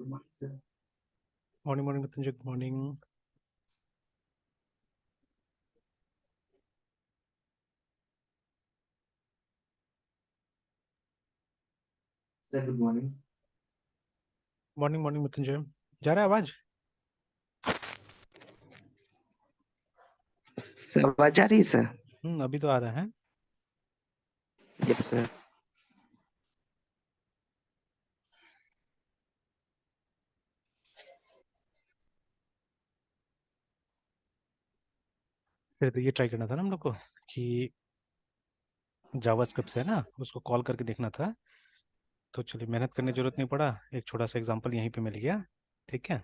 Morning morning Mrityunjay, good morning. Sir good morning. Morning morning Mrityunjay, जा रहा है आवाज? सर आवाज आ रही है सर? अभी तो आ रहा है। Yes sir. फिर तो ये ट्राई करना था ना हम लोग को कि जावास्क्रिप्ट से है ना उसको कॉल करके देखना था। तो चलिए, मेहनत करने की जरूरत नहीं पड़ा, एक छोटा सा एग्जांपल यहीं पे मिल गया। ठीक है,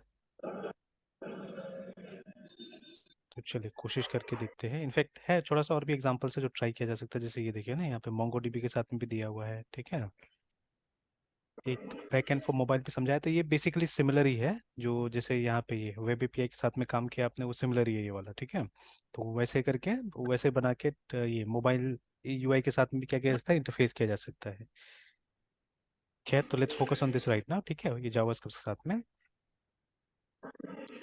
तो चलिए कोशिश करके देखते हैं। इनफैक्ट है थोड़ा सा और भी एग्जांपल से जो ट्राई किया जा सकता है, जैसे ये देखिए ना, यहाँ पे मोंगोडीबी के साथ में भी दिया हुआ है। ठीक है, एक बैकएंड फॉर मोबाइल पे समझाया, तो ये बेसिकली सिमिलर ही है। जो जैसे यहाँ पे ये वेब एपीआई के साथ में काम किया आपने, वो सिमिलर ही है ये वाला। ठीक है, तो वैसे करके वैसे बना के ये मोबाइल यूआई के साथ में भी क्या किया जा सकता है, इंटरफेस किया जा सकता है। खैर, तो let's focus on this right now. ठीक है, ये जावास्क्रिप्ट के साथ में।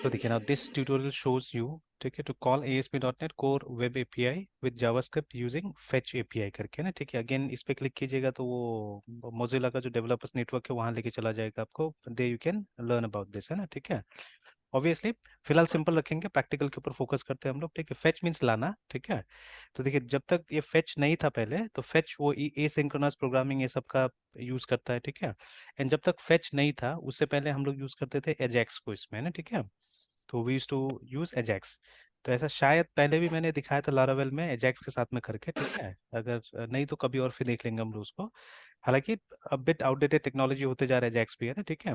तो देखिए ना, दिस ट्यूटोरियल शोज यू, ठीक है, to call ASP.NET core web API with JavaScript using fetch API करके ना। ठीक है, अगेन इस पे क्लिक कीजिएगा तो वो मोजिला का जो डेवलपर्स नेटवर्क है वहां लेके चला जाएगा आपको। They you can learn about this, है ना। ठीक है, ऑब्वियसली फिलहाल सिंपल रखेंगे, प्रैक्टिकल के ऊपर फोकस करते हैं हम लोग। ठीक है, फेच मीन्स लाना। ठीक है, तो देखिए, जब तक ये फेच नहीं था पहले, तो फेच वो एसिंक्रोनस प्रोग्रामिंग ये सब का यूज करता है। ठीक है, एंड जब तक फेच नहीं था उससे पहले हम लोग यूज करते थे एजेक्स को इसमें, है ना। ठीक है, तो we use to use AJAX. तो ऐसा शायद पहले भी मैंने दिखाया था लारावेल में एजेक्स के साथ में करके। ठीक है, अगर नहीं तो कभी और फिर देख लेंगे हम लोग उसको। हालांकि अब बिट आउटडेटेड टेक्नोलॉजी होते जा रहा है, एजेक्स भी, है ना। ठीक है,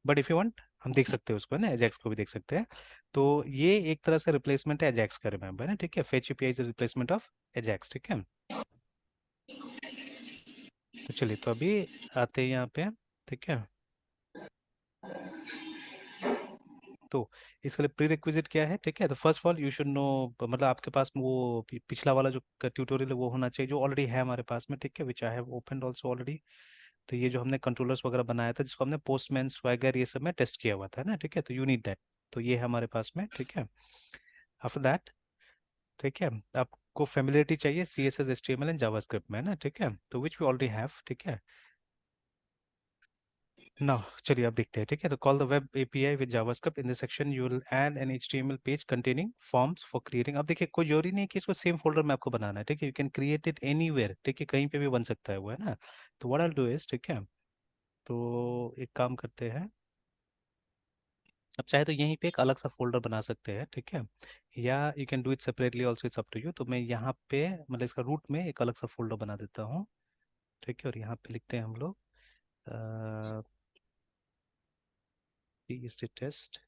बट इफ यू वांट हम देख सकते हैं उसको, है ना, एजेक्स को भी देख सकते हैं। तो ये एक तरह से रिप्लेसमेंट है एजेक्स का, रिमेंबर, है ना। ठीक है, fetch API is replacement of Ajax. ठीक है, तो चलिए, तो अभी आते हैं यहाँ पे। ठीक है, तो इसके लिए प्री रिक्विजिट क्या है? ठीक है, तो first of all you should know, मतलब आपके पास में वो पिछला वाला जो ट्यूटोरियल है वो होना चाहिए जो ऑलरेडी है हमारे पास में। ठीक है, which I have opened also already. तो ये जो हमने कंट्रोलर्स वगैरह बनाया था, जिसको हमने पोस्टमैन स्वैगर ये सब में टेस्ट किया हुआ था ना। ठीक है, तो यू नीड दैट। तो ये है हमारे पास में। ठीक है, आफ्टर दैट, ठीक है, आपको फेमिलियरिटी चाहिए CSS HTML एंड जावास्क्रिप्ट में, है ना। ठीक है, तो विच वी ऑलरेडी हैव। ठीक है ना, चलिए अब देखते हैं। ठीक है, तो call the web API with JavaScript, in this section you will add N HTML page containing forms for creating. अब देखिए, कोई जरूरी नहीं है कि इसको सेम फोल्डर में आपको बनाना है। ठीक है, you can create it anywhere. ठीक है, कहीं पे भी बन सकता है वो, है ना। तो what I will do is, ठीक है, तो एक काम करते हैं, अब चाहे तो यहीं पे एक अलग सा फोल्डर बना सकते हैं। ठीक है, या you can do it separately also, it's up to you. तो मैं यहाँ पे मतलब इसका रूट में एक अलग सा फोल्डर बना देता हूँ। ठीक है, और यहाँ पे लिखते हैं हम लोग टेस्ट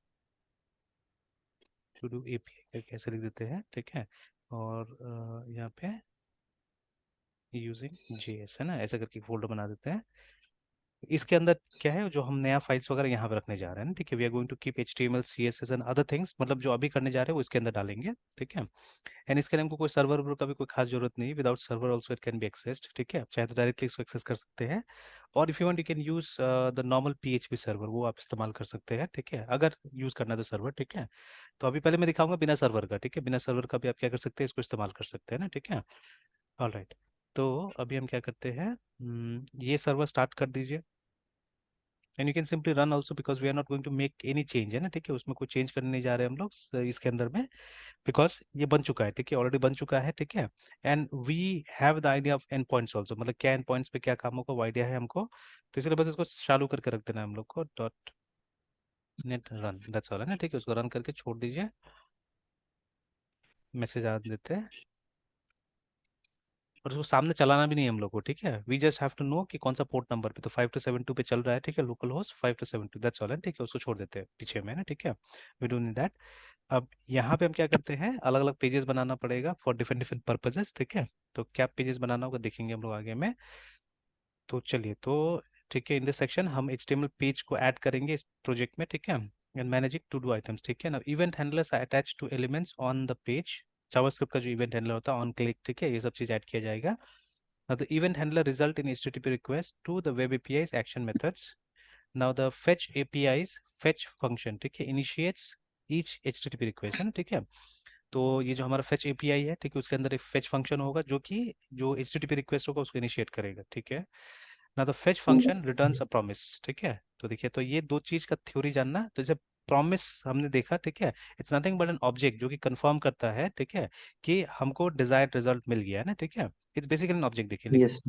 टू डू एपीआई करके ऐसे लिख देते हैं। ठीक है, और यहाँ पे यूजिंग JS, है ना, ऐसा करके फोल्डर बना देते हैं। इसके अंदर क्या है, जो हम नया फाइल्स वगैरह यहाँ पे रखने जा रहे हैं ना। ठीक है, we are going to keep HTML CSS and other things, मतलब जो अभी करने जा रहे हैं वो इसके अंदर डालेंगे। ठीक है, एंड इसके लिए हमको कोई सर्वर का भी कोई खास जरूरत नहीं, without server also it can B accessed. ठीक है, आप चाहे तो डायरेक्टली इसको एक्सेस कर सकते हैं, और if you want you can use the normal PHP server, वो आप इस्तेमाल कर सकते हैं। ठीक है, अगर यूज करना है तो सर्वर। ठीक है, तो अभी पहले मैं दिखाऊंगा बिना सर्वर का। ठीक है, बिना सर्वर का भी आप क्या कर सकते हैं, इसको इस्तेमाल कर सकते हैं ना। ठीक है, ऑल राइट। तो अभी हम क्या करते हैं, ये सर्वर स्टार्ट कर दीजिए, and you can simply run also, because we are not going to make any change, है ना। ठीक है, उसमें कोई चेंज करने नहीं जा रहे हम लोग इसके अंदर में, बिकॉज ये बन चुका है। ठीक है, ऑलरेडी बन चुका है। ठीक है, and we have the idea of endpoints also, मतलब क्या एंड पॉइंट्स पे क्या काम होगा वो आइडिया है हमको। तो इसलिए बस इसको चालू करके रख देना है हम लोग को, dot net run, that's all, है ना। ठीक है, उसको रन करके छोड़ दीजिए, मैसेज आ देते हैं, और उसको सामने चलाना भी नहीं है हम लोग को। ठीक है, we just have to know कि कौन सा पोर्ट नंबर पे, तो 5272 पे चल रहा है। ठीक है, लोकल होस्ट 5272, दैट्स ऑल, है। ठीक है, उसको छोड़ देते हैं पीछे में, है ना। ठीक है, वी डोंट नीड दैट। अब यहाँ पे हम क्या करते हैं, अलग अलग पेजेस बनाना पड़ेगा फॉर डिफरेंट डिफरेंट पर्पजेस। ठीक है, तो क्या पेजेस बनाना होगा देखेंगे हम लोग आगे में। तो चलिए, तो ठीक है, इन दिस सेक्शन हम HTML पेज को ऐड करेंगे इस प्रोजेक्ट में। ठीक है, and managing to do items. ठीक है ना, event handlers are attach to elements on the page, JavaScript का जो इवेंट हैंडलर होता है ऑन क्लिक। ठीक है, ये सब चीज ऐड किया जाएगा। Now the event handler result in HTTP request to the web API's action methods. Now the fetch APIs fetch function, ठीक है, इनिशिएट्स ईच एचटीटीपी रिक्वेस्ट, है ना, ठीक है। तो ये जो हमारा फेच एपीआई है, ठीक है, उसके अंदर एक फेच फंक्शन होगा जो कि जो एचटीटीपी रिक्वेस्ट होगा उसको इनिशिएट करेगा, ठीक है। ना तो fetch function Yes. Returns a promise, ठीक है। तो देखिए, तो ये दो चीज का थ्योरी जानना, तो जैसे प्रॉमिस हमने देखा, ठीक है, it's nothing but an object जो कि कंफर्म करता है, ठीक है, कि हमको डिजायर्ड रिजल्ट मिल गया है ना, ठीक है। इट्स बेसिकली एन ऑब्जेक्ट, देखिए लिख, Yes.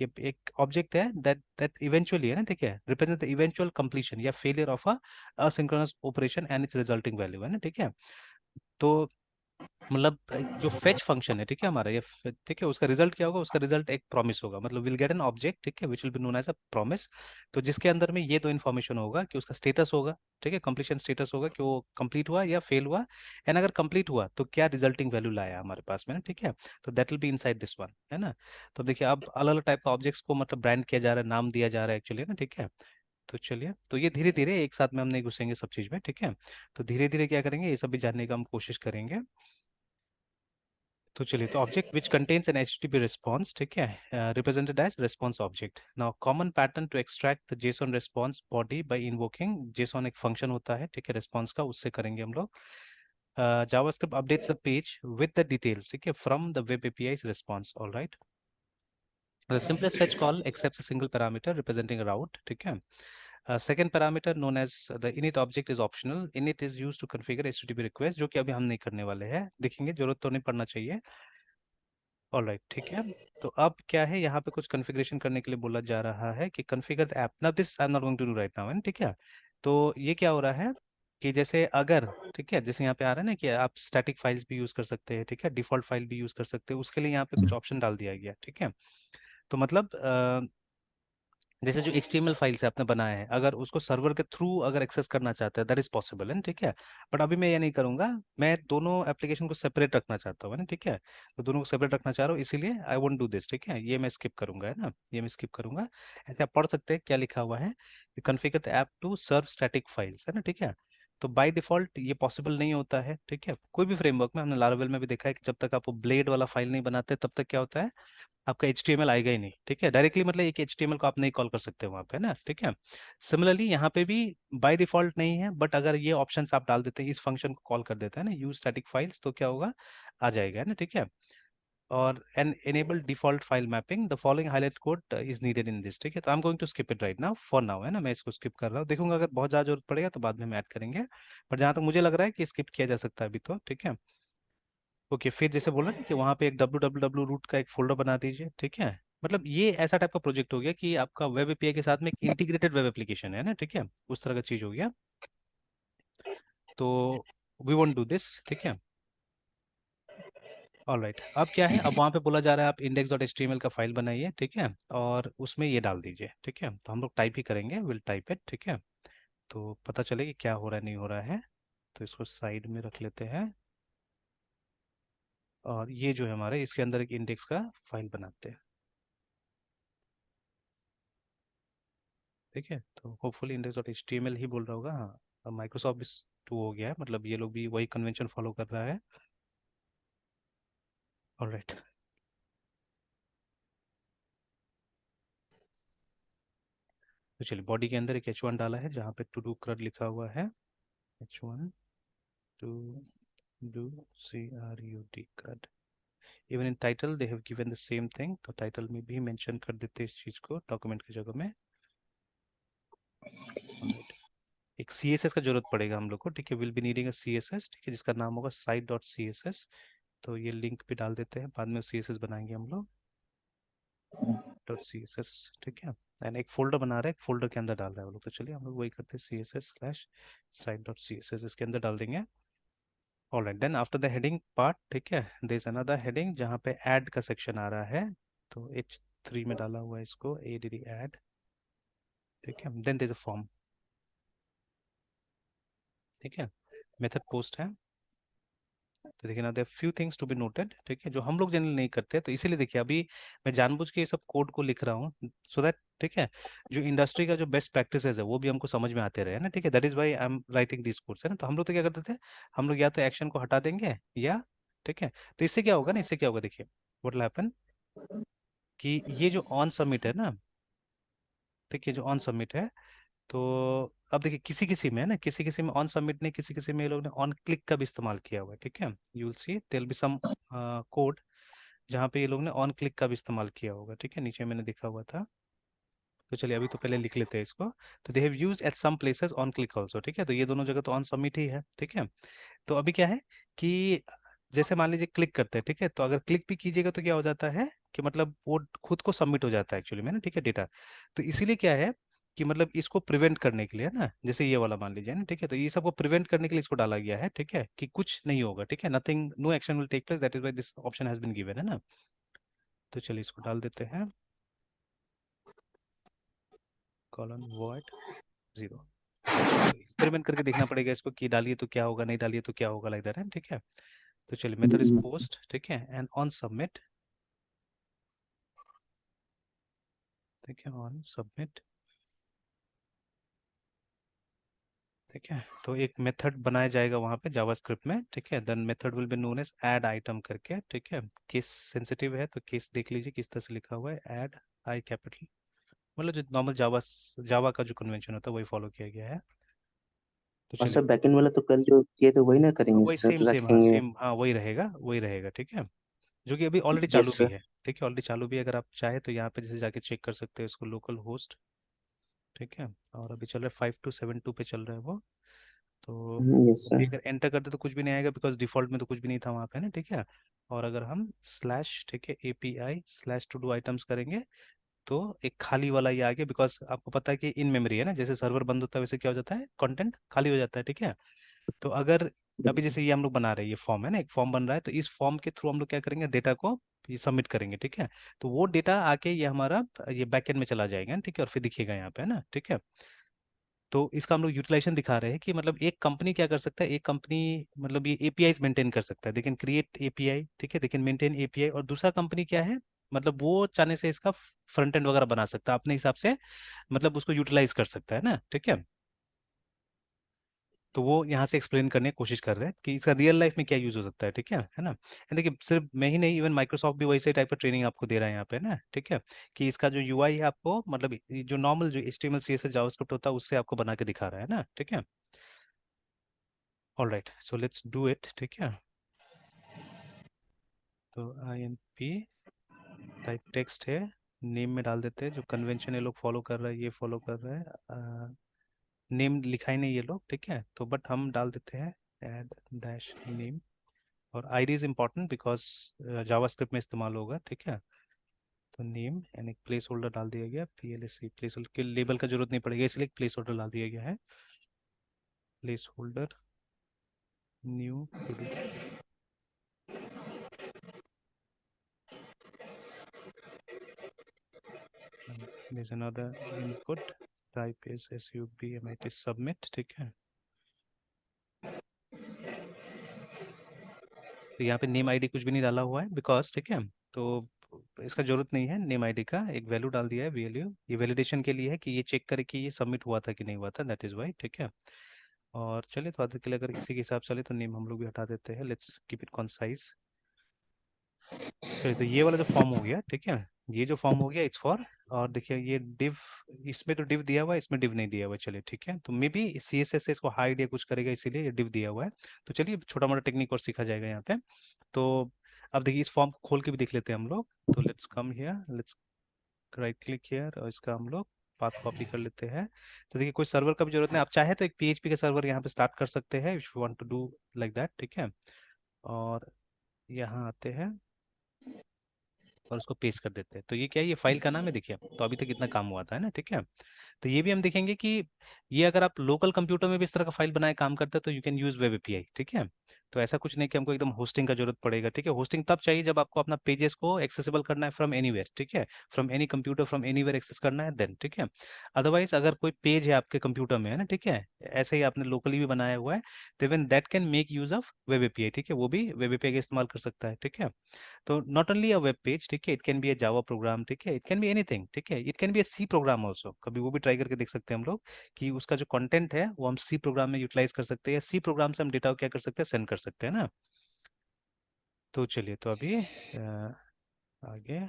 कि एक ऑब्जेक्ट है दैट दैट इवेंचुअली, है ना, ठीक है, रिप्रेजेंट द इवेंचुअल कंप्लीशन या failure of a asynchronous operation and it's resulting value, है ना, ठीक है। तो मतलब जो फेच फंक्शन है, ठीक है, हमारा ये ठीक है, उसका रिजल्ट क्या होगा, उसका रिजल्ट एक प्रॉमिस होगा, मतलब विल गेट एन ऑब्जेक्ट, ठीक है, which will be known as a promise. तो जिसके अंदर में ये दो इन्फॉर्मेशन होगा कि उसका स्टेटस होगा, ठीक है, कंप्लीशन स्टेटस होगा कि वो कंप्लीट हुआ या फेल हुआ, एंड अगर कंप्लीट हुआ तो क्या रिजल्टिंग वैल्यू लाया हमारे पास में ना, ठीक है। तो that will be inside this one, है ना। तो देखिए, अब अलग अलग टाइप का ऑब्जेक्ट्स को मतलब ब्रांड किया जा रहा है, नाम दिया जा रहा है एक्चुअली ना, ठीक है। तो चलिए, तो ये धीरे धीरे एक साथ में हम नहीं घुसेंगे सब चीज में, ठीक है। तो धीरे धीरे क्या करेंगे, ये सब भी जानने का हम कोशिश करेंगे। तो चलिए, तो object which contains an HTTP response, ठीक है, represented as response object. Now common pattern to extract the JSON response body by invoking JSON, एक फंक्शन होता है, ठीक है, रिस्पॉन्स का, उससे करेंगे हम लोग। JavaScript updates the page with the details, ठीक है, from the web API response, all right. The simplest fetch call accepts a single parameter representing a route, ठीक है। Second parameter known as the init object is optional. Init is used to configure HTTP request, जो कि अभी हम नहीं करने वाले हैं, देखेंगे, जरूरत तो नहीं पड़ना चाहिए। ऑलराइट, ठीक है। तो अब क्या है, यहाँ पे कुछ कॉन्फ़िगरेशन करने के लिए बोला जा रहा है कि configure the app. Now this I am not going to do right now, ठीक है। तो ये क्या हो रहा है कि जैसे अगर, ठीक है, जैसे यहाँ पे आ रहा है ना कि आप स्टैटिक फाइल्स भी यूज कर सकते हैं, ठीक है, डिफॉल्ट फाइल भी यूज कर सकते हैं, उसके लिए यहाँ पे कुछ ऑप्शन डाल दिया गया, ठीक है। तो मतलब जैसे जो HTML फाइल्स है आपने बनाया है, अगर उसको सर्वर के थ्रू अगर एक्सेस करना चाहते हैं, दैट इज पॉसिबल, है ना, ठीक है। बट अभी मैं ये नहीं करूंगा, मैं दोनों एप्लीकेशन को सेपरेट रखना चाहता हूँ, है ना, ठीक है। तो दोनों को सेपरेट रखना चाह रहा हूँ, इसीलिए आई वोंट डू दिस, ठीक है, ये मैं स्किप करूंगा, है ना, ये मैं स्किप करूंगा। ऐसे आप पढ़ सकते हैं क्या लिखा हुआ है, configure the app to serve static files, है ना, ठीक है। तो बाय डिफॉल्ट ये पॉसिबल नहीं होता है, ठीक है, कोई भी फ्रेमवर्क में, हमने लारावेल में भी देखा है कि जब तक आप वो ब्लेड वाला फाइल नहीं बनाते तब तक क्या होता है, आपका HTML आएगा ही नहीं, ठीक है, डायरेक्टली, मतलब एक HTML को आप नहीं कॉल कर सकते वहां पे ना, ठीक है। सिमिलरली यहाँ पे भी बाय डिफॉल्ट नहीं है, बट अगर ये ऑप्शंस आप डाल देते हैं, इस फंक्शन को कॉल कर देते हैं ना, यूज स्टैटिक फाइल्स, तो क्या होगा, आ जाएगा, है ना, ठीक है। और an enable default file mapping, the following highlight code is needed in this, ठीक है। तो I am going to skip it right now for now, है ना, मैं इसको स्किप कर रहा हूँ, देखूंगा अगर बहुत ज्यादा जरूरत पड़ेगा तो बाद में हम ऐड करेंगे। पर जहां तक मुझे लग रहा है कि स्किप किया जा सकता है अभी, तो ठीक है। ओके, फिर जैसे बोला ना कि वहाँ पे एक www रूट का एक फोल्डर बना दीजिए, ठीक है। मतलब ये ऐसा टाइप का प्रोजेक्ट हो गया कि आपका वेब एपीआई के साथ में एक इंटीग्रेटेड वेब एप्लीकेशन है ना, ठीक है, उस तरह का चीज हो गया। तो वी वोंट डू दिस, ठीक है। ऑल राइट, अब क्या है, अब वहाँ पे बोला जा रहा है आप index.html का फाइल बनाइए, ठीक है, और उसमें ये डाल दीजिए, ठीक है। तो हम लोग टाइप ही करेंगे, विल टाइप इट, ठीक है। तो पता चले कि क्या हो रहा है, नहीं हो रहा है। तो इसको साइड में रख लेते हैं, और ये जो है हमारे, इसके अंदर एक इंडेक्स का फाइल बनाते हैं, ठीक है। तो होपफुली index.html ही बोल रहा होगा, हाँ, माइक्रोसॉफ्ट भी टू हो गया है, मतलब ये लोग भी वही कन्वेंशन फॉलो कर रहा है। ऑलराइट, तो चलिए, बॉडी के अंदर एक H1 डाला है जहाँ पे टू डू क्रड लिखा हुआ है, H1 to do CRUD CRUD. Even in title they have given the same thing, तो टाइटल में भी मेंशन कर देते हैं इस चीज को डॉक्यूमेंट की जगह में। ऑलराइट, एक CSS का जरूरत पड़ेगा हम लोग को, ठीक है, will be needing a CSS, ठीक है, जिसका नाम होगा site.css। तो ये लिंक भी डाल देते हैं, बाद में CSS बनाएंगे हम लोग, डॉट सी एस एस, ठीक है। एंड एक फोल्डर बना रहे हैं, एक फोल्डर के अंदर डाल रहे हैं वो लोग, तो चलिए हम लोग वही करते हैं, CSS/site.css इसके अंदर डाल देंगे। Alright, then after the heading part, ठीक है, देयर इज अनदर हेडिंग जहाँ पे ऐड का सेक्शन आ रहा है, तो H3 में डाला हुआ है इसको, ADD ऐड, ठीक है। Then there is a form, ठीक है, मेथड पोस्ट है। तो देखिए ना, there few things to be noted, ठीक है, जो हम लोग जनरली नहीं करते, तो इसीलिए देखिए अभी मैं जानबूझ के ये सब कोड को लिख रहा हूँ, सो दैट, ठीक है, जो इंडस्ट्री का जो बेस्ट प्रैक्टिसेस है वो भी हमको समझ में आते रहे ना, ठीक है, that is why I am writing this course, है ना। तो हम लोग तो क्या करते थे, हम लोग या तो एक्शन को हटा देंगे या, ठीक है, तो इससे क्या होगा ना, इससे क्या होगा, देखिए व्हाट विल हैपन, कि ये जो ऑन सबमिट है ना, ठीक है, जो ऑन सबमिट है, तो अब देखिए किसी किसी में है ना, किसी किसी में ऑन सबमिट नहीं, किसी किसी में ये लोग ने ऑन क्लिक का भी इस्तेमाल किया हुआ है, ठीक है। You will see there be some code जहाँ पे ये लोग ने ऑन क्लिक का भी इस्तेमाल किया होगा, ठीक है, नीचे मैंने लिखा हुआ था। तो चलिए अभी तो पहले लिख लेते हैं इसको। तो they have use at some places on click also, ठीक है, तो ये दोनों जगह तो ऑन सबमिट ही है, ठीक है। तो अभी क्या है कि जैसे मान लीजिए क्लिक करते हैं, ठीक है, तो अगर क्लिक भी कीजिएगा तो क्या हो जाता है कि मतलब वो खुद को सबमिट हो जाता है एक्चुअली में ना, ठीक है, डेटा। तो इसीलिए क्या है कि मतलब इसको प्रिवेंट करने के लिए ना, जैसे ये वाला मान लीजिए ना, ठीक है, तो ये सबको प्रिवेंट करने के लिए इसको डाला गया है, ठीक है, कि कुछ नहीं होगा, ठीक है, nothing, no action will take place, that is why this option has been given, है ना। तो चलिए इसको डाल देते हैं, कॉलन वॉइड जीरो। तो एक्सपेरिमेंट करके देखना पड़ेगा इसको कि डालिए तो क्या होगा, नहीं डालिए तो क्या होगा, लाइक दैट है, ठीक है। तो चलिए method is Yes, sir. Post, ठीक है, एंड ऑन सबमिट, ठीक है, ऑन सबमिट, ठीक है। तो एक मेथड बनाया जाएगा वहां पे जावास्क्रिप्ट में, ठीक है, then method will be known as add item करके, ठीक है। केस सेंसिटिव है तो केस देख लीजिए किस तरह से लिखा हुआ है, ऐड आई कैपिटल, मतलब जो नॉर्मल जावा जावा का जो कन्वेंशन होता है वही फॉलो किया गया है। तो और चलिए सर बैकएंड वाला तो कल जो किए थे वही ना करेंगे वही सर, सेम तो सेम, हाँ रखेंगे। सेम, हाँ वही रहेगा, वही रहेगा, ठीक है, जो कि अभी ऑलरेडी चालू यस भी सर। है, ठीक है, ऑलरेडी चालू भी है। अगर आप चाहे तो यहाँ पे जैसे जाके चेक कर सकते हो इसको, लोकल होस्ट, ठीक है, और अभी चल रहा है 5272 पे चल रहा है वो। तो यस अभी सर। अगर एंटर करते तो कुछ भी नहीं आएगा बिकॉज डिफॉल्ट में तो कुछ भी नहीं था वहाँ पे ना, ठीक है। और अगर हम स्लैश, ठीक है, API slash to do items करेंगे तो एक खाली वाला ये आ गया, बिकॉज आपको पता है कि इन मेमोरी है ना, जैसे सर्वर बंद होता है वैसे क्या हो जाता है, कंटेंट खाली हो जाता है, ठीक है। तो अगर अभी यस जैसे ये हम लोग बना रहे हैं, ये फॉर्म है ना, एक फॉर्म बन रहा है, तो इस फॉर्म के थ्रू हम लोग क्या करेंगे, डेटा को ये सबमिट करेंगे, ठीक है। तो वो डेटा आके ये हमारा ये बैकएंड में चला जाएगा, ठीक है, और फिर दिखेगा यहाँ पे, है ना, ठीक है। तो इसका हम लोग यूटिलाइजेशन दिखा रहे हैं कि मतलब एक कंपनी क्या कर सकता है, एक कंपनी मतलब ये एपीआई मेंटेन कर सकता है, दे कैन क्रिएट एपीआई, ठीक है, दे कैन मेंटेन एपीआई, और दूसरा कंपनी क्या है, मतलब वो चाहने से इसका फ्रंट एंड वगैरह बना सकता है अपने हिसाब से, मतलब उसको यूटिलाइज कर सकता है ना, ठीक है। तो वो यहाँ से एक्सप्लेन करने की कोशिश कर रहे हैं कि इसका रियल लाइफ में क्या यूज हो सकता है, ठीक है ना। And देखिए सिर्फ मैं ही नहीं, इवन माइक्रोसॉफ्ट भी वैसे टाइप का ट्रेनिंग आपको दे रहा है यहाँ पे ना, ठीक है, कि इसका जो यूआई है आपको मतलब ये जो नॉर्मल जो एचटीएमएल सीएसएस जावास्क्रिप्ट होता है उससे आपको बना के दिखा रहा है ना, ठीक है। All right, so let's do it, ठीक है। तो I N P type text है, नेम में डाल देते हैं, जो कन्वेंशन ये लोग फॉलो कर रहे हैं ये फॉलो कर रहे हैं, नेम लिखा ही नहीं ये लोग, ठीक है, तो बट हम डाल देते हैं एड डैश नेम, और ID is important because JavaScript में इस्तेमाल होगा, ठीक है। तो नेम एंड एक प्लेस होल्डर डाल दिया गया, पीएलएससी प्लेस होल्डर के लेबल का जरूरत नहीं पड़ेगा इसलिए एक प्लेस होल्डर डाल दिया गया है, placeholder new to do, there's another input, type is submit, submit, ठीक है। तो यहाँ पे नेम आईडी कुछ भी नहीं डाला हुआ है बिकॉज, ठीक है, तो इसका जरूरत नहीं है नेम आईडी का, एक वैल्यू डाल दिया है वैल्यू, ये वैलिडेशन के लिए है कि ये चेक करे कि ये सबमिट हुआ था कि नहीं हुआ था, दैट इज वाई, ठीक है। और चलिए तो आगे के लिए अगर इसी के हिसाब से चले तो नेम हम लोग भी हटा देते हैं, लेट्स कीप इट कॉन्साइज। चलिए तो ये वाला जो फॉर्म हो गया, ठीक है, ये जो फॉर्म हो गया इट्स फॉर, और देखिए ये डिव, इसमें तो डिव दिया हुआ है, इसमें डिव नहीं दिया हुआ है, चलिए ठीक है, तो मे बी सीएसएस से इसको हाइड या कुछ करेगा इसीलिए ये डिव दिया हुआ है। तो चलिए छोटा मोटा टेक्निक और सीखा जाएगा यहाँ पे। तो अब देखिए इस फॉर्म को खोल के भी देख लेते हैं हम लोग, तो let's come here, let's write click here, और इसका हम लोग पाथ कॉपी कर लेते हैं। तो देखिए कोई सर्वर का भी जरूरत नहीं, आप चाहे तो एक पीएचपी का सर्वर यहाँ पे स्टार्ट कर सकते हैं if you want to do like that, ठीक है। और यहाँ आते हैं और उसको पेस्ट कर देते हैं, तो ये क्या है, ये फाइल का नाम है, देखिए तो अभी तक इतना काम हुआ था, है ना, ठीक है। तो ये भी हम देखेंगे कि ये अगर आप लोकल कंप्यूटर में भी इस तरह का फाइल बनाए काम करते हैं तो you can use web API, ठीक है। तो ऐसा कुछ नहीं कि हमको एकदम होस्टिंग का जरूरत पड़ेगा, ठीक है, होस्टिंग तब चाहिए जब आपको अपना पेजेस को एक्सेसिबल करना है फ्रॉम एनीवेयर, ठीक है, from any computer, from anywhere access करना है देन, ठीक है। अदरवाइज अगर कोई पेज है आपके कंप्यूटर में, है ना, ठीक है, ऐसे ही आपने लोकली भी बनाया हुआ है, तो even that can make use of web API, ठीक है, वो भी वेब एपीआई का इस्तेमाल कर सकता है, ठीक है। तो not only a web page, ठीक है, it can be a Java program, ठीक है, इट कैन बी एनीथिंग, ठीक है, it can be a C program also, कभी वो भी ट्राई करके देख सकते हैं हम लोग कि उसका जो कंटेंट है वो हम सी प्रोग्राम में यूटिलाइज कर सकते हैं, या सी प्रोग्राम से हम डेटा को क्या कर सकते हैं, सेंड कर सकते हैं ना। तो चलिए तो अभी आगे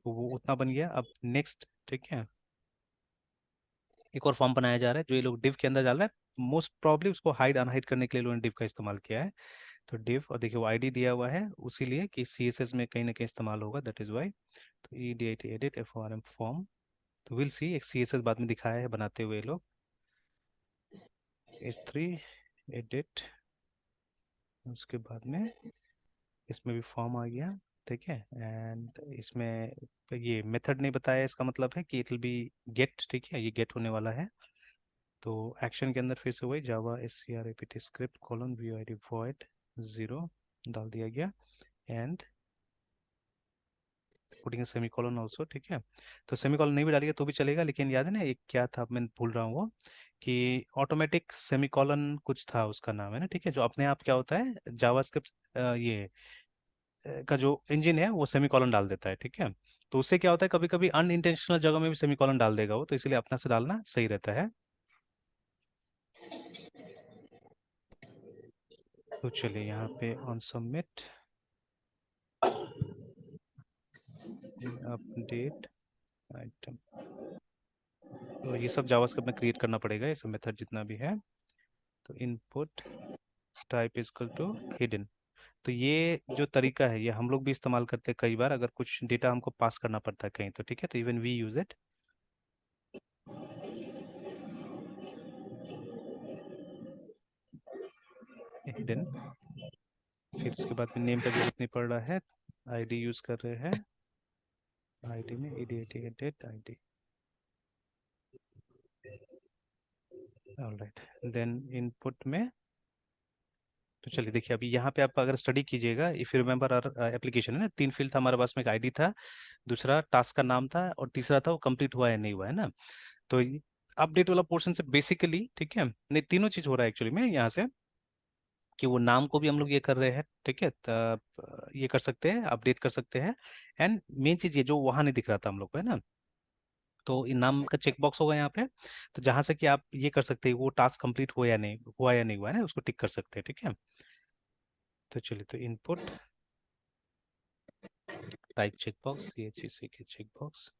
वो उतना बन गया, अब नेक्स्ट, ठीक है। एक और फॉर्म बनाया जा रहा है जो ये लोग div के अंदर डाल रहा है, मोस्ट प्रॉब्ली उसको हाइड अनहाइड करने के लिए लोगों ने div का इस्तेमाल किया है। तो div, और देखिए वो आईडी दिया हुआ है उसी लिए कि CSS में कहीं ना कहीं इस्तेमाल होगा, दैट इज वाई। तो E D I T edit FORM form. तो विल सी, एक CSS बाद में दिखाया है बनाते हुए ये लोग। H3 एडिट, उसके बाद में इसमें भी फॉर्म आ गया, ठीक है। एंड इसमें ये मेथड नहीं बताया, इसका मतलब है कि इट विल बी गेट, ठीक है, ये गेट होने वाला है। तो एक्शन के अंदर फिर से वही जावा SCRAPT script colon VOID void 0 डाल दिया गया, and putting semi colon also, ठीक है। तो सेमी कॉलन नहीं भी डालिए तो भी चलेगा, लेकिन याद है ना एक क्या था, मैं भूल रहा हूँ वो, कि ऑटोमेटिक सेमी कॉलन कुछ था उसका नाम है ना, ठीक है, जो अपने आप क्या होता है जावास्क्रिप्ट ये का जो इंजन है वो सेमी कॉलन डाल देता है, ठीक है। तो उससे क्या होता है, कभी कभी अनइंटेंशनल जगह में भी सेमी कॉलन डाल देगा वो, तो इसलिए अपना से डालना सही रहता है। तो चलिए यहाँ पे ऑन सबमिट, अपडेट आइटम, तो ये सब जावास्क्रिप्ट में क्रिएट करना पड़ेगा, ये सब मेथड जितना भी है। तो input type is equal to hidden. तो ये जो तरीका है ये हम लोग भी इस्तेमाल करते हैं कई बार, अगर कुछ डेटा हमको पास करना पड़ता है कहीं, तो ठीक है, तो even we use it, hidden. फिर उसके बाद में नेम का जरूरत नहीं पड़ रहा है, आईडी यूज कर रहे हैं, आईडी में edit ID, alright. Then input में, तो चलिए देखिए अभी यहाँ पे आप अगर स्टडी कीजिएगा, if you remember our application है ना, तीन फील्ड था हमारे पास में, एक आईडी था, दूसरा टास्क का नाम था, और तीसरा था वो कंप्लीट हुआ है नहीं हुआ है ना। तो अपडेट वाला पोर्शन से बेसिकली, ठीक है, नहीं तीनों चीज हो रहा है एक्चुअली में यहाँ से, कि वो नाम को भी हम लोग ये कर रहे हैं, ठीक है, ये कर सकते हैं, अपडेट कर सकते हैं। एंड मेन चीज ये जो वहां नहीं दिख रहा था हम लोग को है ना, तो इन नाम का चेक बॉक्स होगा यहाँ पे, तो जहां से कि आप ये कर सकते हैं वो टास्क कंप्लीट हुआ या नहीं हुआ है ना, उसको टिक कर सकते हैं, ठीक है। तो चलिए, तो इनपुट टाइप चेक बॉक्स, ये चीज के चेक बॉक्स,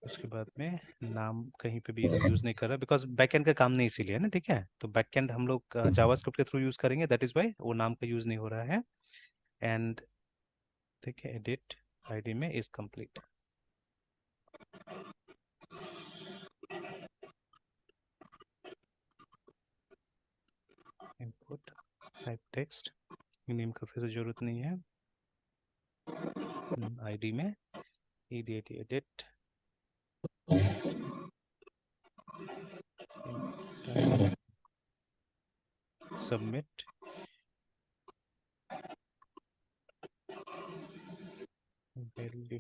उसके बाद में नाम कहीं पे भी ये लोग यूज नहीं कर रहा, बिकॉज बैकएंड का काम नहीं इसीलिए है ना, ठीक है। तो बैकएंड हम लोग जावास्क्रिप्ट के थ्रू यूज करेंगे, दैट इज वाई वो नाम का यूज नहीं हो रहा है। एंड ठीक है, एडिट आईडी में is complete, input type text, name का फिर से जरूरत नहीं है, आईडी में edit edit type submit, value,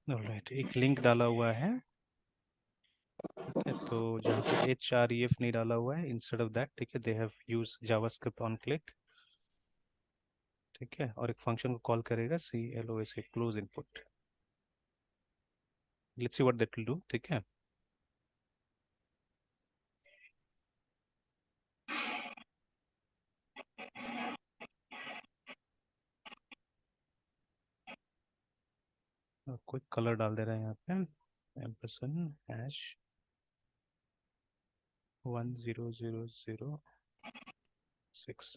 alright. एक लिंक डाला हुआ है, ठीक है, तो जहाँ पे href नहीं डाला हुआ है, इंस्टेड ऑफ दैट, ठीक है, दे have use JavaScript on click, ठीक है, और एक फंक्शन को कॉल करेगा CLOS close input, let's see what that will do, ठीक है। कोई कलर डाल दे रहा है यहाँ पे, एम्परसन हैश 10006।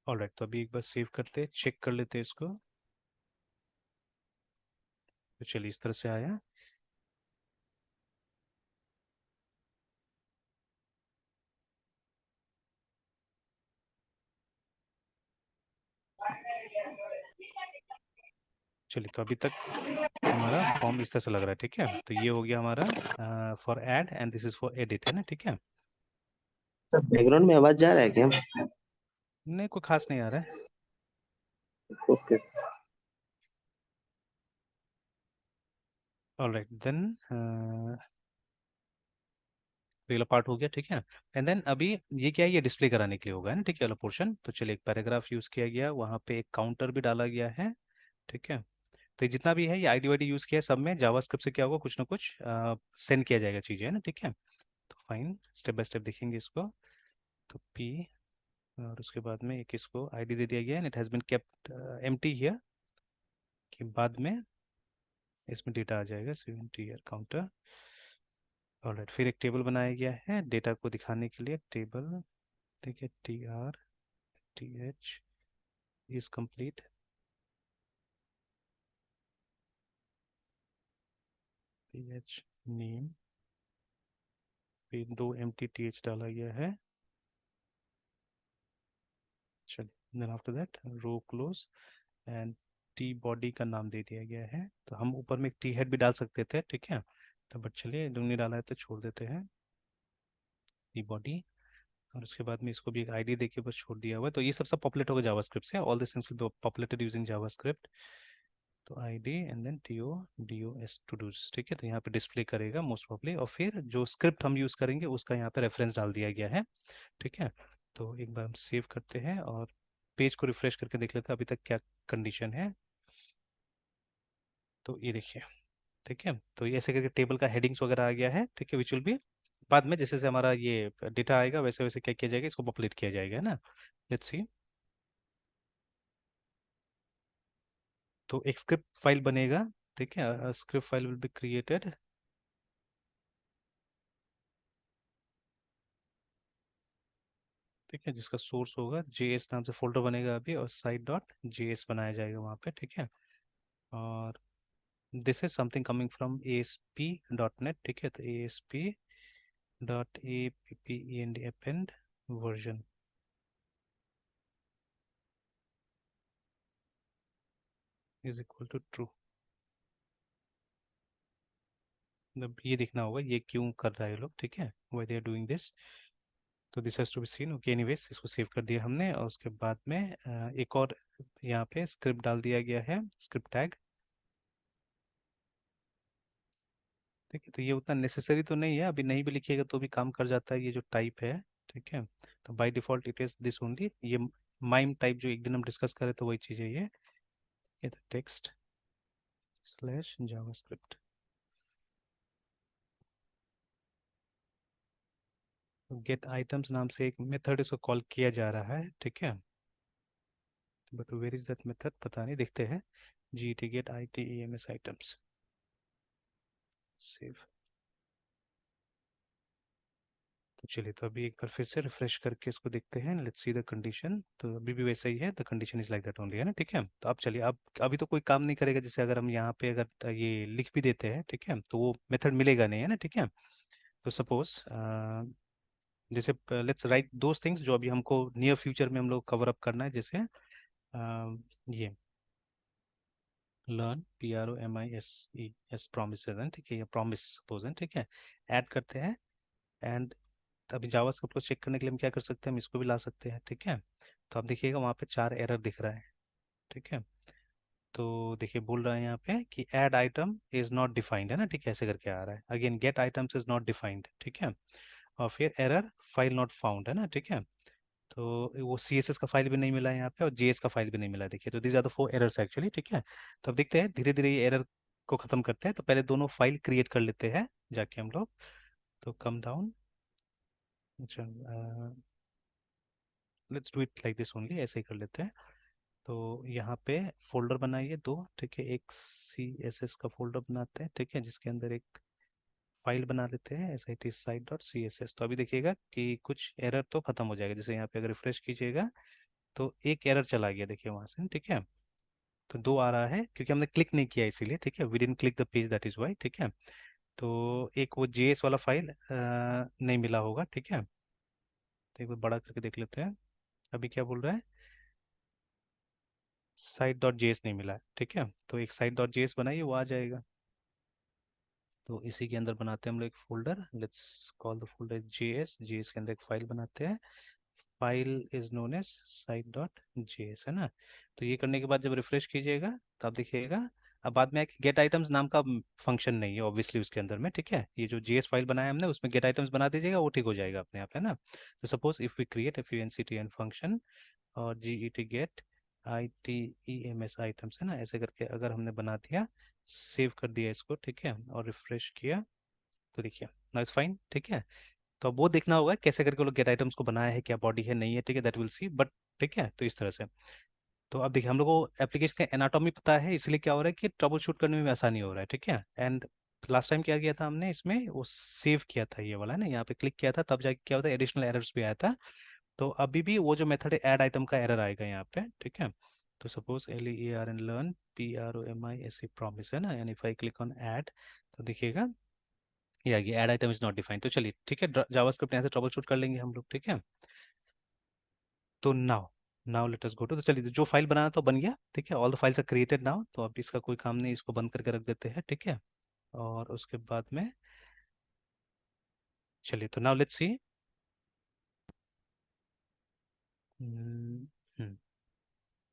ऑलराइट, तो अभी एक बार सेव करते, चेक कर लेते इसको। तो चलिए इस तरह से आया। चलिए, तो अभी तक हमारा फॉर्म इस तरह से लग रहा है, ठीक है। तो ये हो गया हमारा for add, and this is for edit, है ना, ठीक है। सर बैकग्राउंड में आवाज जा रहा है क्या? नहीं, कोई खास नहीं आ रहा है। ओके। ऑलराइट देन, पहला पार्ट हो गया, ठीक है। एंड देन अभी ये क्या है, ये डिस्प्ले कराने के लिए होगा है ना, ठीक है, वाला पोर्शन। तो चलिए, एक पैराग्राफ यूज किया गया, वहाँ पे एक काउंटर भी डाला गया है, ठीक है। तो ये जितना भी है, ये आईडी वाईडी यूज किया है, सब में जावास्क्रिप्ट से क्या होगा, कुछ ना कुछ सेंड किया जाएगा चीजें, है ना, ठीक है। फाइन, स्टेप बाय स्टेप देखेंगे इसको। तो पी, और उसके बाद में एक इसको आईडी दे दिया गया and it has been kept empty here, कि बाद में इसमें डेटा आ जाएगा 70 ईयर काउंटर। ऑलराइट, फिर एक टेबल बनाया गया है डेटा को दिखाने के लिए, टेबल, ठीक है, TR TH is complete, TH name, फिर 2 MT TH डाला गया है। चलिए, then after that row close and T body का नाम दे दिया गया है। तो हम ऊपर में एक टी हेड भी डाल सकते थे, ठीक है, तो बट चलिए जो नहीं डाला है तो छोड़ देते हैं, टी बॉडी। और उसके बाद में इसको भी एक आईडी देके बस छोड़ दिया हुआ है। तो ये सब पॉपुलेट होगा जावास्क्रिप्ट से, all this things will be populated using JavaScript. तो ID and then TODOS todos, ठीक है, तो यहाँ पे डिस्प्ले करेगा मोस्ट प्रॉब्ली, और फिर जो स्क्रिप्ट हम यूज करेंगे उसका यहाँ पे रेफरेंस डाल दिया गया है, ठीक है। तो एक बार हम सेव करते हैं और पेज को रिफ्रेश करके देख लेते हैं अभी तक क्या कंडीशन है। तो ये देखिए, ठीक है, तो ये ऐसे करके टेबल का हेडिंग्स वगैरह आ गया है, ठीक है, विच विल बी बाद में जैसे जैसे हमारा ये डेटा आएगा वैसे वैसे क्या किया जाएगा, इसको पॉपुलेट किया जाएगा, है ना। Let's see. तो एक स्क्रिप्ट फाइल बनेगा, ठीक है, script file will be created, ठीक है, जिसका सोर्स होगा JS नाम से फोल्डर बनेगा अभी, और site.js बनाया जाएगा वहाँ पे, ठीक है। और this is something coming from ASP.NET, ठीक है, तो ASP.append version is equal to true. मतलब ये देखना होगा ये क्यों कर रहा है ये लोग, ठीक है, why they are doing this. तो this has to be seen, okay, anyways इसको सेव कर दिया हमने, और उसके बाद में एक और यहाँ पे स्क्रिप्ट डाल दिया गया है, स्क्रिप्ट टैग, ठीक है। तो ये उतना नेसेसरी तो नहीं है, अभी नहीं भी लिखिएगा तो भी काम कर जाता है, ये जो टाइप है, ठीक है। तो by default it is this only, ये माइम टाइप जो एक दिन हम डिस्कस करें तो वही चीज़ है ये text slash JavaScript. Get items नाम से एक मेथड इसको कॉल किया जा रहा है, ठीक है, but where is that method पता नहीं, देखते हैं। GET get ITEMS items, save. तो चलिए, तो अभी एक बार फिर से रिफ्रेश करके इसको देखते हैं, लेट्स सी द कंडीशन। तो अभी भी वैसा ही है, the condition is like that only, है ना, ठीक है। तो अब चलिए, अब अभी तो कोई काम नहीं करेगा, जैसे अगर हम यहाँ पे अगर ये लिख भी देते हैं, ठीक है, तो वो मेथड मिलेगा नहीं, है ना, ठीक है। तो सपोज जैसे लेट्स राइट दोज थिंग्स जो अभी हमको नियर फ्यूचर में हम लोग कवर अप करना है, जैसे ये लर्न PROMISES प्रोमिसेस हैं, ठीक है, या प्रॉमिस सपोज है, ठीक है, ऐड करते हैं। एंड अभी जावास्क्रिप्ट को चेक करने के लिए हम क्या कर सकते हैं, हम इसको भी ला सकते हैं, ठीक है। तो आप देखिएगा वहाँ पे 4 एरर दिख रहा है, ठीक है। तो देखिए बोल रहा है यहाँ पे कि add item is not defined, है ना, ठीक है, ऐसे करके आ रहा है। Again get items is not defined, ठीक है। और फिर एरर फाइल नॉट फाउंड, है ना, ठीक है। तो वो CSS का फाइल भी नहीं मिला है यहाँ पे, और JS का फाइल भी नहीं मिला है, देखिए, तो these are the 4 errors actually, ठीक है। तो अब देखते हैं धीरे धीरे ये एरर को खत्म करते हैं। तो पहले दोनों फाइल क्रिएट कर लेते हैं जाके हम लोग। तो कम डाउन, अच्छा, let's do it like this only, ऐसे ही कर लेते हैं। तो यहाँ पे फोल्डर बनाइए दो, ठीक है, एक CSS का फोल्डर बनाते हैं, ठीक है, जिसके अंदर एक फाइल बना लेते हैं site.site.css। तो अभी देखिएगा कि कुछ एरर तो खत्म हो जाएगा, जैसे यहाँ पे अगर रिफ्रेश कीजिएगा तो एक एरर चला गया, देखिए वहां से, ठीक है। तो 2 आ रहा है क्योंकि हमने क्लिक नहीं किया इसीलिए, ठीक है, we didn't click the page, that is why, ठीक है। तो एक वो JS वाला फाइल नहीं मिला होगा, ठीक है। तो एक बार बड़ा करके देख लेते हैं, अभी क्या बोल रहा है, site.js नहीं मिला है, ठीक है। तो एक site.js बनाइए, वो आ जाएगा। तो इसी के अंदर बनाते हैं हम लोग एक folder, let's call the folder JS के अंदर एक फाइल बनाते हैं, file is known as site.js, है ना। तो ये करने के बाद जब रिफ्रेश कीजिएगा तो आप देखिएगा, अब बाद में गेट आइटम्स नाम का फंक्शन नहीं है ऑब्वियसली उसके अंदर में, ठीक है। ये जो JS फाइल बनाया हमने उसमें गेट आइटम्स बना दीजिएगा, वो ठीक हो जाएगा अपने आप, है ना। तो suppose if we create functn function और GET गेट ITEMS आइटम्स, है ना, ऐसे करके अगर हमने बना दिया, सेव कर दिया इसको, ठीक है, और रिफ्रेश किया, तो देखिए नाउ इट्स फाइन, ठीक है। तो अब वो देखना होगा कैसे करके वो लोग गेट आइटम्स को बनाया है, क्या बॉडी है नहीं है, ठीक है, दैट विल सी, बट ठीक है, तो इस तरह से। तो अब देखिए हम लोग को एप्लीकेशन का एनाटॉमी पता है, इसलिए क्या हो रहा है कि ट्रबल शूट करने में आसानी हो रहा है, ठीक है। एंड लास्ट टाइम क्या किया था हमने इसमें, वो सेव किया था, ये वाला है ना, यहाँ पे क्लिक किया था, तब जाके क्या होता है, एडिशनल एरर्स भी आया था। तो अभी भी वो जो मेथड है ऐड आइटम का एरर आएगा यहाँ पे, ठीक है। तो suppose LEARN learn PROMISE promise है ना, यानी if I click on add, तो देखिएगा ये आ गया, add item is not defined. तो चलिए ठीक है, जावास्क्रिप्ट यहाँ से ट्रबल शूट कर लेंगे हम लोग, ठीक है। तो now now let us go to, तो चलिए, तो जो फाइल बनाना तो बन गया, ठीक है, all the files are created now, तो अब इसका कोई काम नहीं, इसको बंद करके रख देते हैं, ठीक है। और उसके बाद में चलिए, तो नाउ लेट्स सी।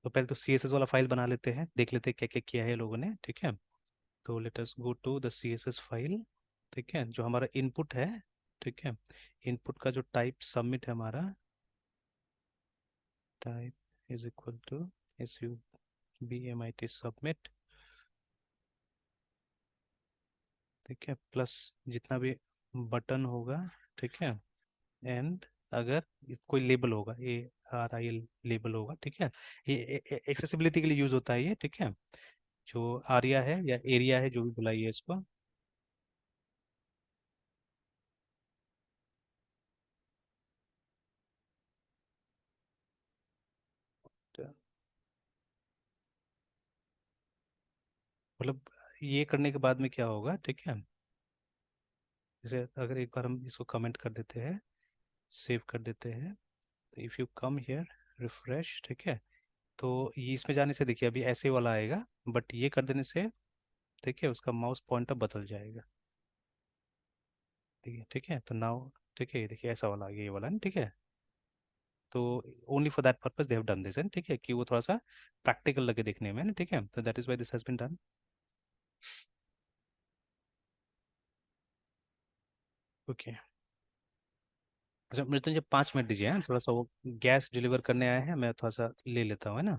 तो पहले तो CSS वाला फाइल बना लेते हैं, देख लेते हैं क्या क्या किया है लोगों ने, ठीक है। तो let us go to the CSS file, ठीक है, जो हमारा इनपुट है, ठीक है। इनपुट का जो टाइप सबमिट है हमारा, type is equal to SUBMIT submit, ठीक है, प्लस जितना भी बटन होगा, ठीक है। एंड अगर कोई लेबल होगा, ARIL लेबल होगा, ठीक है। ये एक्सेसिबिलिटी के लिए यूज होता है ये, ठीक है। जो आर्या है या एरिया है, जो भी बुलाइए इसको। तो मतलब ये करने के बाद में क्या होगा, ठीक है, जैसे अगर एक बार हम इसको कमेंट कर देते हैं, सेव कर देते हैं, तो if you come here, refresh, ठीक है, तो ये इसमें जाने से देखिए अभी ऐसे वाला आएगा, बट ये कर देने से देखिए उसका माउस पॉइंटर बदल जाएगा, ठीक है, ठीक है। तो नाउ ठीक है, ये देखिए ऐसा वाला आ गया, ये वाला ना, ठीक है। तो only for that purpose they have done this, ठीक है, कि वो थोड़ा सा प्रैक्टिकल लगे देखने में ना, ठीक है, तो that is why this has been done. Okay, अच्छा मृत्युंजय 5 मिनट दीजिए, हाँ? थोड़ा सा वो गैस डिलीवर करने आए हैं, मैं थोड़ा सा ले लेता हूँ, है ना।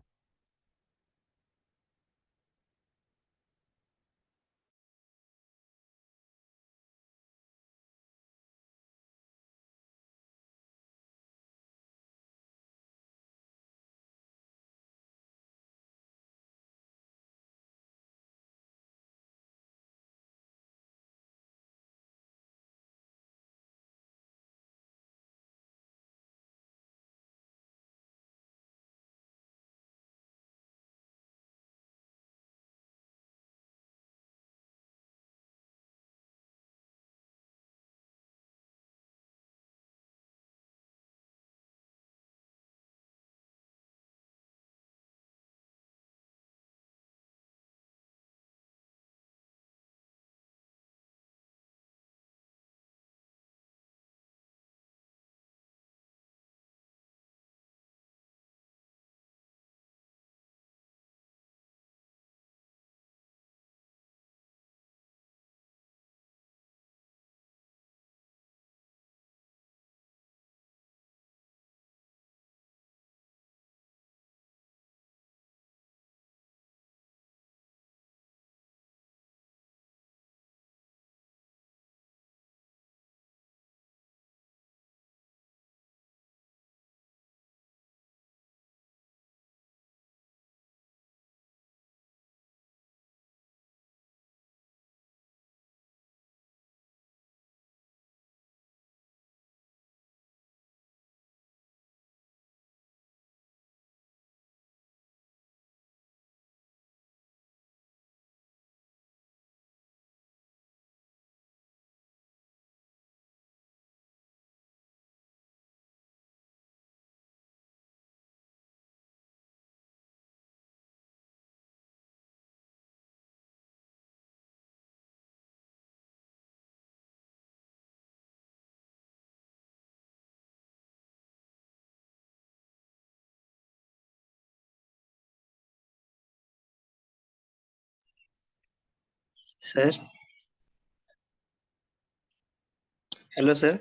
सर। Hello sir.